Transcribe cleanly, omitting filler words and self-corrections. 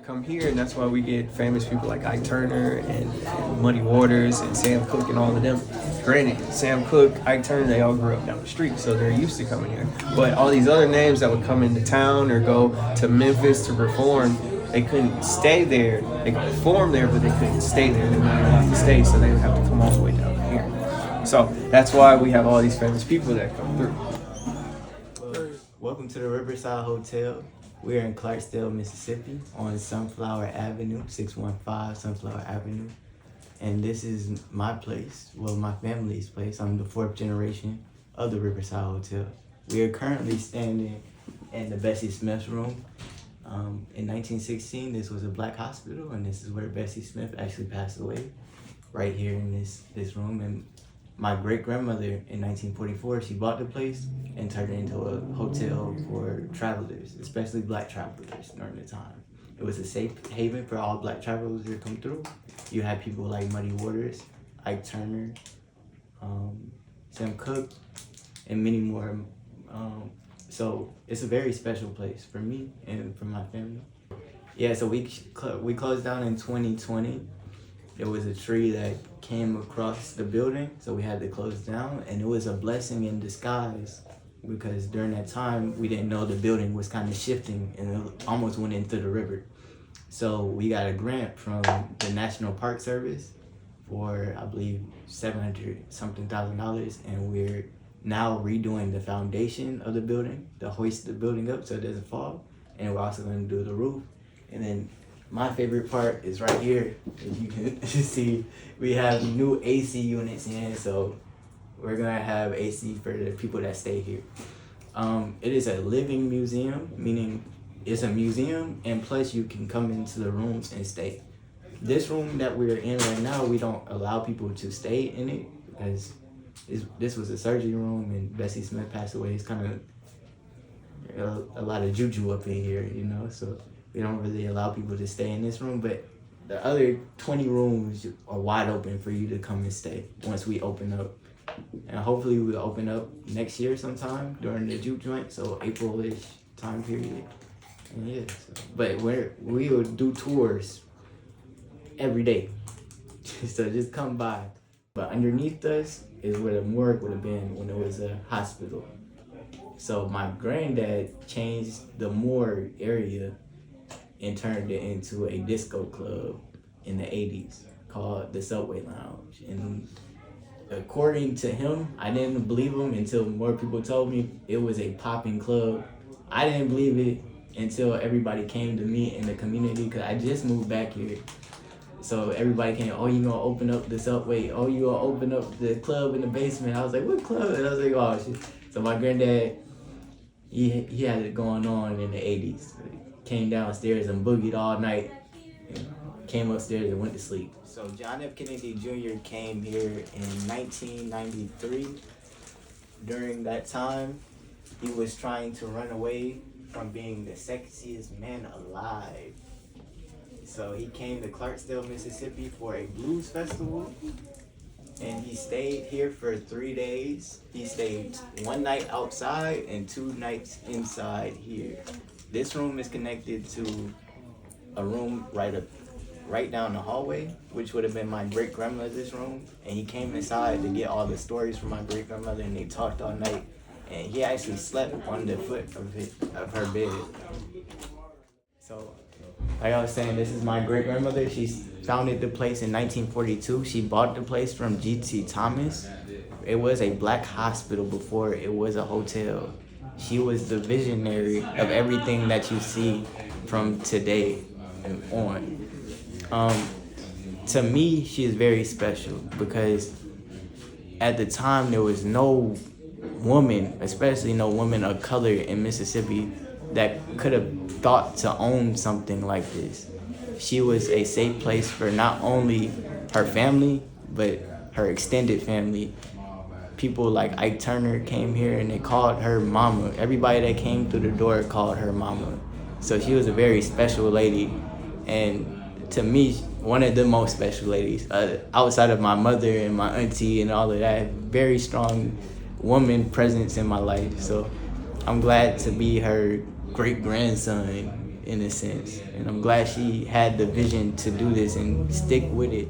come here, and that's why we get famous people like Ike Turner and Muddy Waters and Sam Cooke and all of them. Granted, Sam Cooke, Ike Turner, they all grew up down the street, so they're used to coming here. But all these other names that would come into town or go to Memphis to perform, they couldn't stay there. They could perform there, but they couldn't stay there. They weren't allowed to stay, so they would have to come all the way down here. So that's why we have all these famous people that come through. Welcome to the Riverside Hotel. We're in Clarksdale, Mississippi on Sunflower Avenue, 615 Sunflower Avenue. And this is my place, well, my family's place. I'm the 4th generation of the Riverside Hotel. We are currently standing in the Bessie Smith room. In 1916, this was a black hospital, and this is where Bessie Smith actually passed away, right here in this room. And my great-grandmother in 1944, she bought the place and turned it into a hotel for travelers, especially black travelers during the time. It was a safe haven for all black travelers to come through. You had people like Muddy Waters, Ike Turner, Sam Cooke, and many more. So it's a very special place for me and for my family. Yeah, so we closed down in 2020. There was a tree that came across the building, so we had to close down, and it was a blessing in disguise because during that time we didn't know the building was kind of shifting and it almost went into the river. So we got a grant from the National Park Service for, I believe, $700-something thousand, and we're now redoing the foundation of the building to hoist the building up so it doesn't fall, and we're also going to do the roof. And then my favorite part is right here. As you can see, we have new AC units in, so we're gonna have AC for the people that stay here. It is a living museum, meaning it's a museum, and plus you can come into the rooms and stay. This room that we're in right now, we don't allow people to stay in it because this was a surgery room, and Bessie Smith passed away. It's kind of a lot of juju up in here, you know, so we don't really allow people to stay in this room, but the other 20 rooms are wide open for you to come and stay once we open up. And hopefully we'll open up next year sometime during the juke joint, so April-ish time period. And yeah, but we will do tours every day, so just come by. But underneath us is where the morgue would have been when it was a hospital. So my granddad changed the morgue area and turned it into a disco club in the 80s called the Subway Lounge. And according to him, I didn't believe him until more people told me it was a popping club. I didn't believe it until everybody came to me in the community, because I just moved back here. So everybody came, oh, you gonna open up the Subway? Oh, you gonna open up the club in the basement? I was like, what club? And I was like, oh, shit. So my granddad, he had it going on in the 80s. Came downstairs and boogied all night, and came upstairs and went to sleep. So John F. Kennedy Jr. came here in 1993. During that time, he was trying to run away from being the sexiest man alive. So he came to Clarksdale, Mississippi for a blues festival, and he stayed here for 3 days. He stayed 1 night outside and 2 nights inside here. This room is connected to a room right down the hallway, which would have been my great-grandmother's room. And he came inside to get all the stories from my great-grandmother, and they talked all night. And he actually slept on the foot of her bed. So, like I was saying, this is my great-grandmother. She founded the place in 1942. She bought the place from G.T. Thomas. It was a black hospital before it was a hotel. She was the visionary of everything that you see from today and on. To me, she is very special because at the time there was no woman, especially no woman of color in Mississippi, that could have thought to own something like this. She was a safe place for not only her family, but her extended family. People like Ike Turner came here and they called her mama. Everybody that came through the door called her mama. So she was a very special lady, and to me, one of the most special ladies. Outside of my mother and my auntie and all of that, very strong woman presence in my life. So I'm glad to be her great-grandson in a sense. And I'm glad she had the vision to do this and stick with it